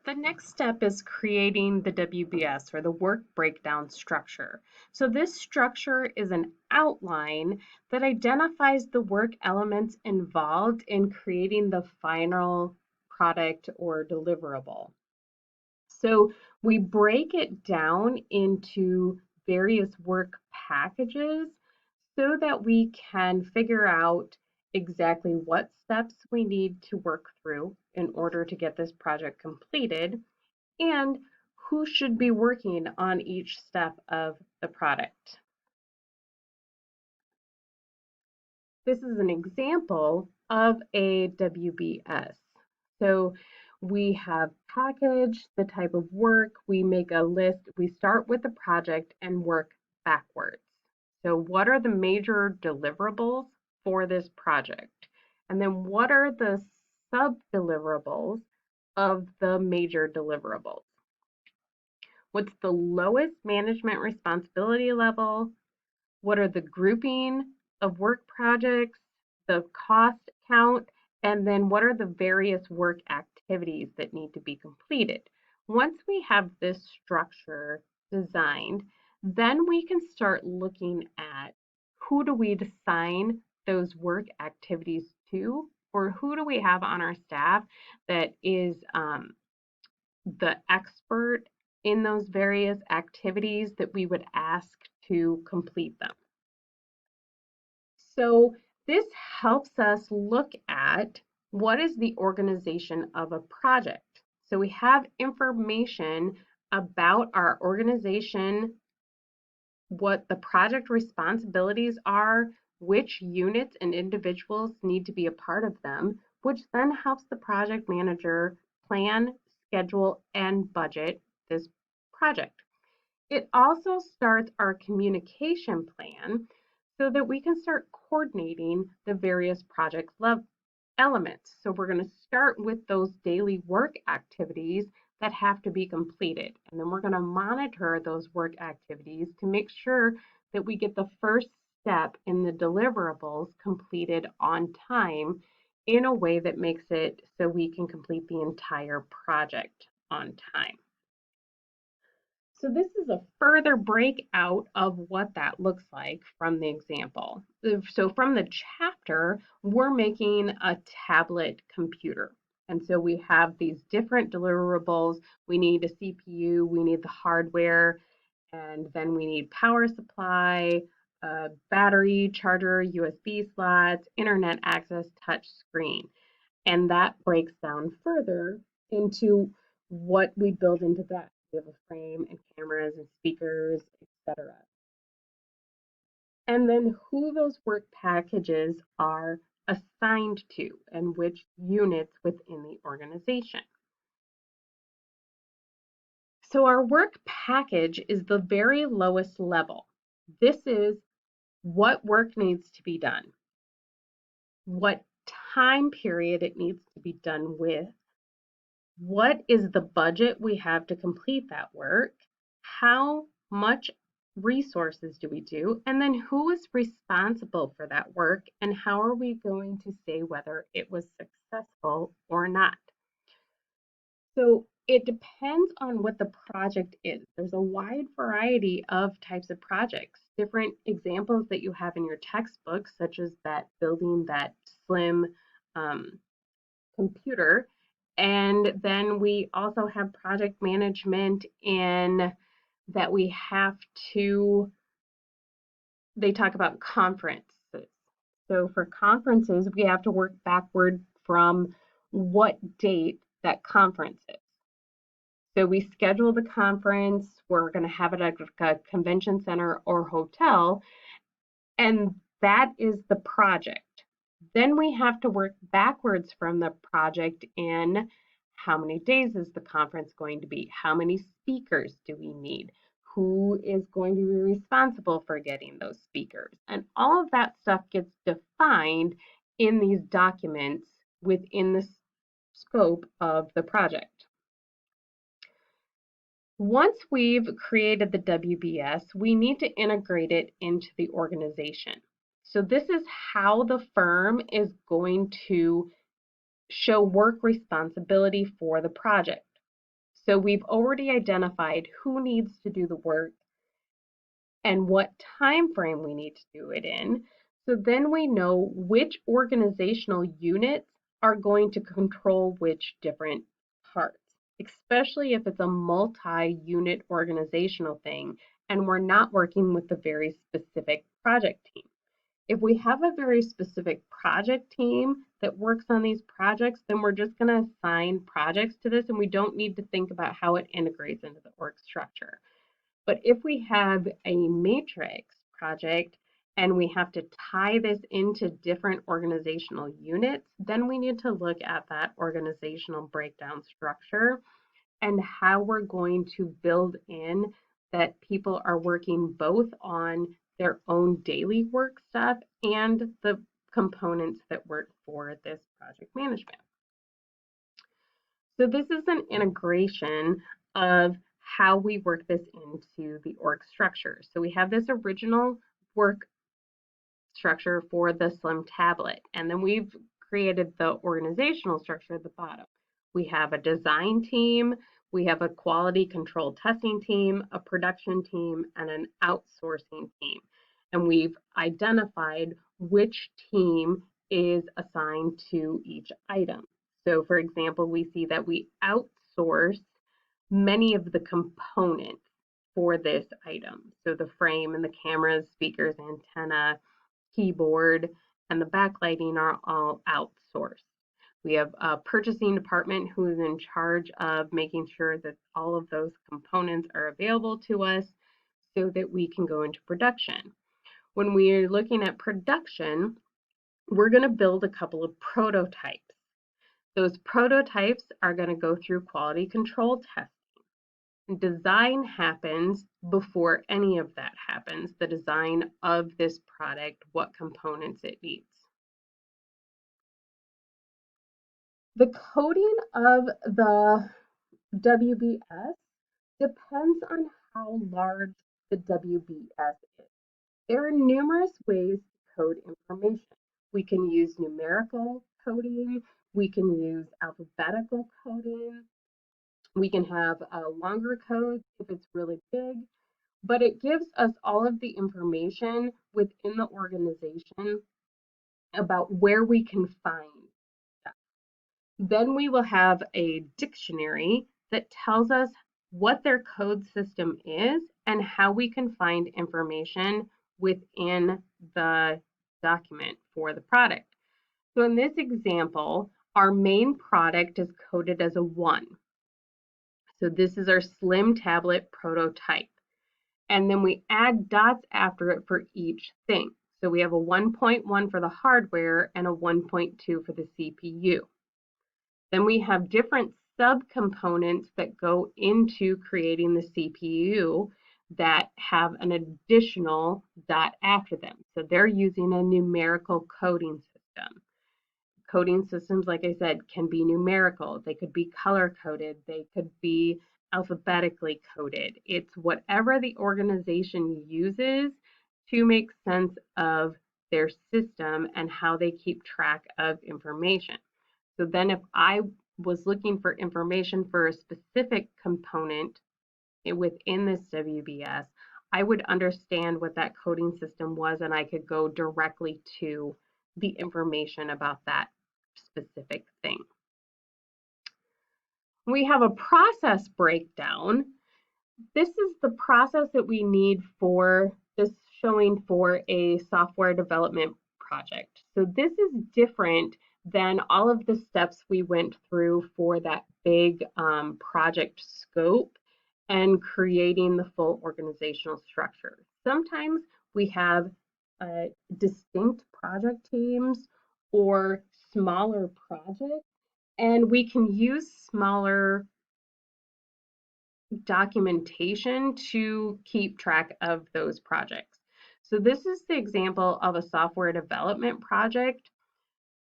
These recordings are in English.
The next step is creating the WBS or the work breakdown structure. So this structure is an outline that identifies the work elements involved in creating the final product or deliverable. So we break it down into various work packages so that we can figure out exactly what steps we need to work through in order to get this project completed and who should be working on each step of the product. This is an example of a WBS. So we have package, the type of work, we make a list, we start with the project and work backwards. So what are the major deliverables for this project? And then what are the sub-deliverables of the major deliverables? What's the lowest management responsibility level? What are the grouping of work projects, the cost count, and then what are the various work activities that need to be completed? Once we have this structure designed, then we can start looking at who do we assign those work activities to, or who do we have on our staff that is the expert in those various activities that we would ask to complete them. So this helps us look at what is the organization of a project. So we have information about our organization, what the project responsibilities are, which units and individuals need to be a part of them, which then helps the project manager plan, schedule, and budget this project. It also starts our communication plan so that we can start coordinating the various project elements. So we're going to start with those daily work activities that have to be completed. And then we're going to monitor those work activities to make sure that we get the first step in the deliverables completed on time in a way that makes it so we can complete the entire project on time. So this is a further breakout of what that looks like from the example. So from the chapter, we're making a tablet computer. And so we have these different deliverables. We need a CPU, we need the hardware, and then we need power supply, battery, charger, USB slots, internet access, touch screen. And that breaks down further into what we build into that. We have a frame and cameras and speakers, etc. And then who those work packages are assigned to and which units within the organization. So our work package is the very lowest level. This is what work needs to be done, what time period it needs to be done with, what is the budget we have to complete that work, how much resources do we do, and then who is responsible for that work, and how are we going to say whether it was successful or not. So it depends on what the project is. There's a wide variety of types of projects, different examples that you have in your textbooks, such as that building that slim computer. And then we also have project management in that we have to, they talk about conferences. So for conferences, we have to work backward from what date that conference is. So we schedule the conference, we're going to have it at a convention center or hotel, and that is the project. Then we have to work backwards from the project in how many days is the conference going to be? How many speakers do we need? Who is going to be responsible for getting those speakers? And all of that stuff gets defined in these documents within the scope of the project. Once we've created the WBS, we need to integrate it into the organization. So this is how the firm is going to show work responsibility for the project. So we've already identified who needs to do the work and what time frame we need to do it in. So then we know which organizational units are going to control which different parts, especially if it's a multi-unit organizational thing and we're not working with a very specific project team. If we have a very specific project team that works on these projects, then we're just going to assign projects to this and we don't need to think about how it integrates into the org structure. But if we have a matrix project and we have to tie this into different organizational units, then we need to look at that organizational breakdown structure and how we're going to build in that people are working both on their own daily work stuff and the components that work for this project management. So this is an integration of how we work this into the org structure. So we have this original work structure for the Slim tablet, and then we've created the organizational structure at the bottom. We have a design team, we have a quality control testing team, a production team, and an outsourcing team. And we've identified which team is assigned to each item. So for example, we see that we outsource many of the components for this item. So the frame and the cameras, speakers, antenna, keyboard, and the backlighting are all outsourced. We have a purchasing department who is in charge of making sure that all of those components are available to us so that we can go into production. When we are looking at production, we're going to build a couple of prototypes. Those prototypes are going to go through quality control testing. Design happens before any of that happens, the design of this product, what components it needs. The coding of the WBS depends on how large the WBS is. There are numerous ways to code information. We can use numerical coding, we can use alphabetical coding, we can have longer codes if it's really big, but it gives us all of the information within the organization about where we can find stuff. Then we will have a dictionary that tells us what their code system is and how we can find information within the document for the product. So in this example, our main product is coded as a 1. So this is our Slim tablet prototype. And then we add dots after it for each thing. So we have a 1.1 for the hardware and a 1.2 for the CPU. Then we have different subcomponents that go into creating the CPU that have an additional dot after them. So they're using a numerical coding system. Coding systems, like I said, can be numerical. They could be color coded. They could be alphabetically coded. It's whatever the organization uses to make sense of their system and how they keep track of information. So then if I was looking for information for a specific component within this WBS, I would understand what that coding system was and I could go directly to the information about that specific thing. We have a process breakdown. This is the process that we need for this showing for a software development project. So this is different than all of the steps we went through for that big project scope and creating the full organizational structure. Sometimes we have distinct project teams or smaller projects, and we can use smaller documentation to keep track of those projects. So this is the example of a software development project.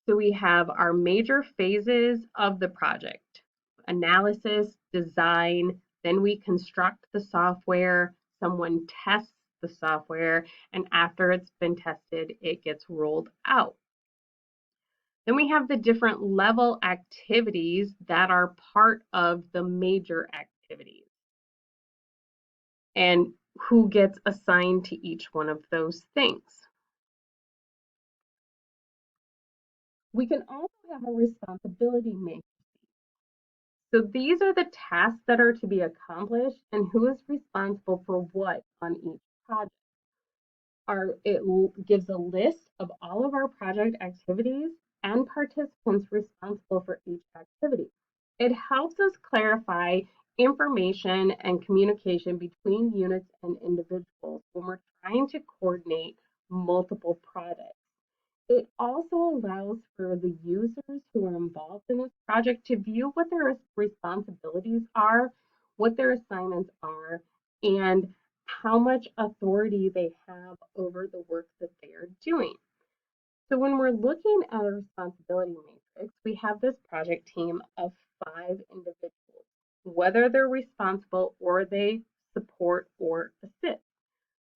So we have our major phases of the project: analysis, design, then we construct the software, someone tests the software, and after it's been tested, it gets rolled out. Then we have the different level activities that are part of the major activities and who gets assigned to each one of those things. We can also have a responsibility matrix. So these are the tasks that are to be accomplished and who is responsible for what on each project. It gives a list of all of our project activities and participants responsible for each activity. It helps us clarify information and communication between units and individuals when we're trying to coordinate multiple projects. It also allows for the users who are involved in this project to view what their responsibilities are, what their assignments are, and how much authority they have over the work that they are doing. So when we're looking at a responsibility matrix, we have this project team of 5 individuals, whether they're responsible or they support or assist.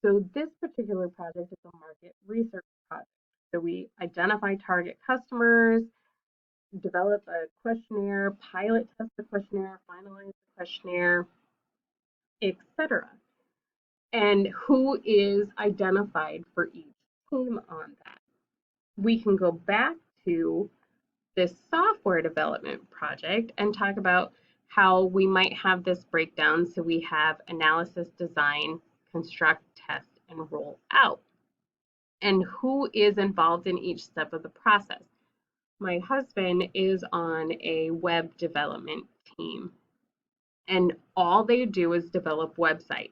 So this particular project is a market research project. So we identify target customers, develop a questionnaire, pilot test the questionnaire, finalize the questionnaire, etc. And who is identified for each team on that. We can go back to this software development project and talk about how we might have this breakdown. So we have analysis, design, construct, test, and roll out. And who is involved in each step of the process. My husband is on a web development team, and all they do is develop websites.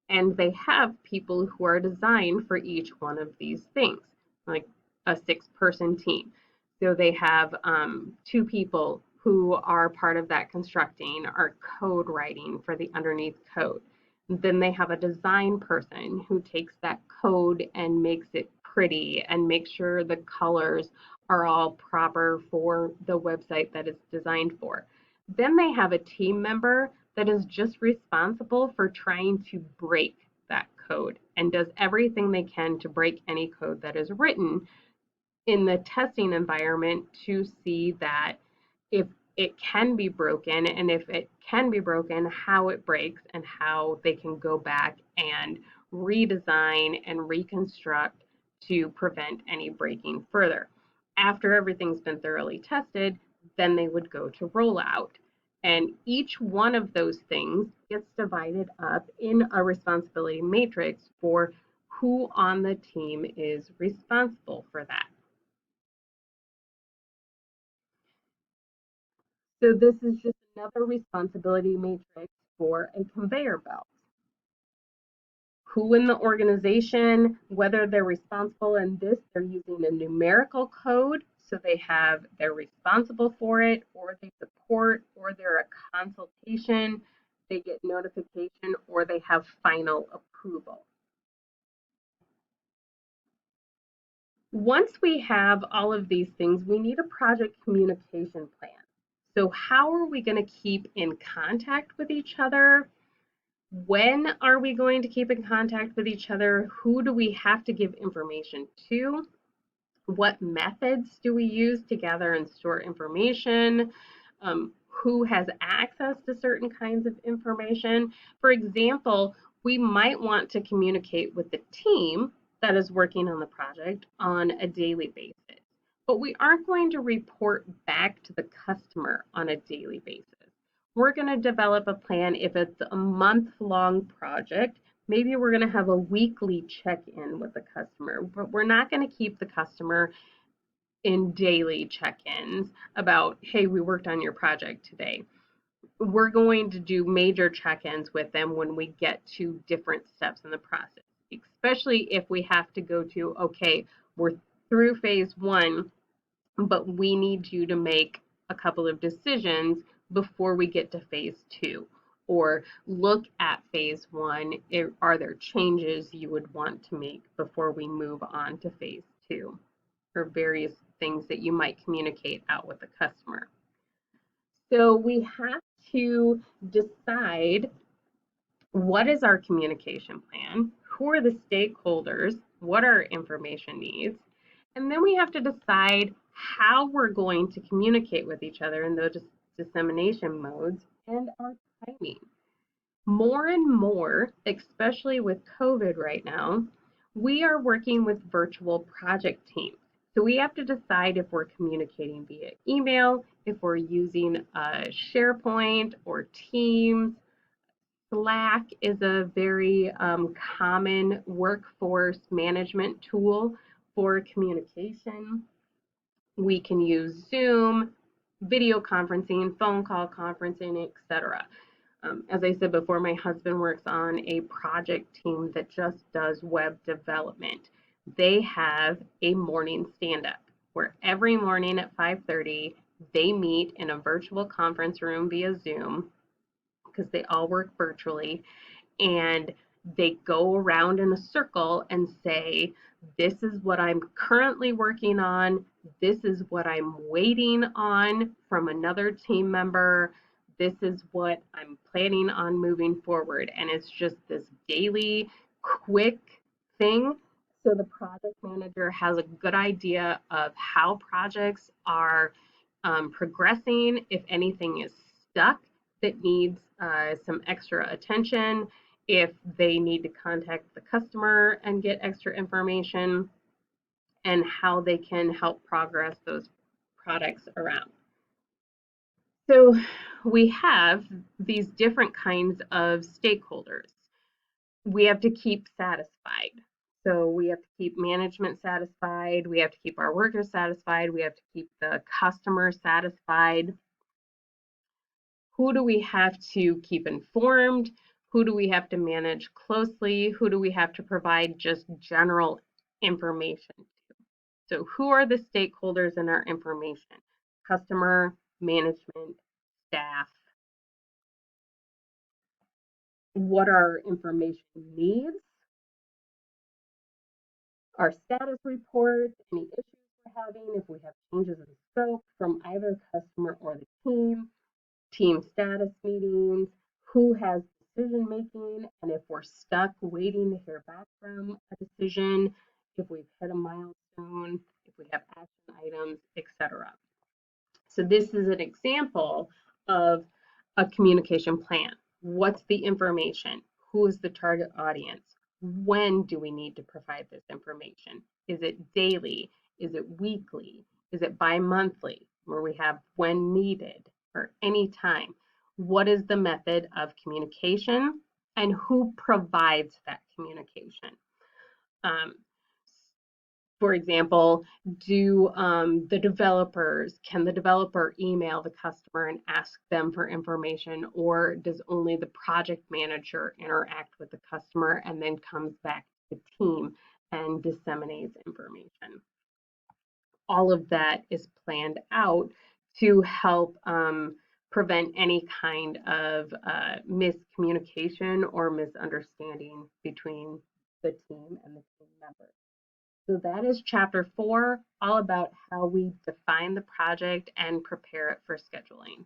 And they have people who are designed for each one of these things, like a 6-person team. So they have 2 people who are part of that constructing or code writing for the underneath code. Then they have a design person who takes that code and makes it pretty and makes sure the colors are all proper for the website that it's designed for. Then they have a team member that is just responsible for trying to break that code and does everything they can to break any code that is written in the testing environment to see that if it can be broken, and if it can be broken, how it breaks and how they can go back and redesign and reconstruct to prevent any breaking further. After everything's been thoroughly tested, then they would go to rollout. And each one of those things gets divided up in a responsibility matrix for who on the team is responsible for that. So this is just another responsibility matrix for a conveyor belt. Who in the organization, whether they're responsible in this, they're using a numerical code, so they're responsible for it, or they support, or they're a consultation, they get notification, or they have final approval. Once we have all of these things, we need a project communication plan. So how are we going to keep in contact with each other? When are we going to keep in contact with each other? Who do we have to give information to? What methods do we use to gather and store information? Who has access to certain kinds of information? For example, we might want to communicate with the team that is working on the project on a daily basis, but we aren't going to report back to the customer on a daily basis. We're going to develop a plan. If it's a month-long project, maybe we're going to have a weekly check-in with the customer, but we're not going to keep the customer in daily check-ins about, hey, we worked on your project today. We're going to do major check-ins with them when we get to different steps in the process, especially if we have to go to, okay, we're through phase 1, but we need you to make a couple of decisions before we get to phase 2, or look at phase 1. Are there changes you would want to make before we move on to phase 2, or various things that you might communicate out with the customer. So we have to decide what is our communication plan, who are the stakeholders, what are our information needs, and then we have to decide how we're going to communicate with each other in those dissemination modes and our timing. More and more, especially with COVID right now, we are working with virtual project teams. So we have to decide if we're communicating via email, if we're using SharePoint or Teams. Slack is a very common workforce management tool for communication. We can use Zoom, video conferencing, phone call conferencing, etc. As I said before, my husband works on a project team that just does web development. They have a morning stand-up where every morning at 5:30 they meet in a virtual conference room via Zoom because they all work virtually, and they go around in a circle and say, this is what I'm currently working on. This is what I'm waiting on from another team member. This is what I'm planning on moving forward. And it's just this daily, quick thing. So the project manager has a good idea of how projects are progressing, if anything is stuck that needs some extra attention, if they need to contact the customer and get extra information, and how they can help progress those products around. So we have these different kinds of stakeholders. We have to keep satisfied. So we have to keep management satisfied. We have to keep our workers satisfied. We have to keep the customer satisfied. Who do we have to keep informed? Who do we have to manage closely? Who do we have to provide just general information to? So who are the stakeholders in our information? Customer, management, staff. What our information needs? Our status reports, any issues we're having, if we have changes in scope from either customer or the team status meetings, who has decision making, and if we're stuck waiting to hear back from a decision, if we've hit a milestone, if we have action items, etc. So this is an example of a communication plan. What's the information? Who is the target audience? When do we need to provide this information? Is it daily? Is it weekly? Is it bi-monthly, where we have when needed or any time? What is the method of communication and who provides that communication? Um, for example, can the developer email the customer and ask them for information, or does only the project manager interact with the customer and then comes back to the team and disseminates information? All of that is planned out to help prevent any kind of miscommunication or misunderstanding between the team and the team members. So that is chapter 4, all about how we define the project and prepare it for scheduling.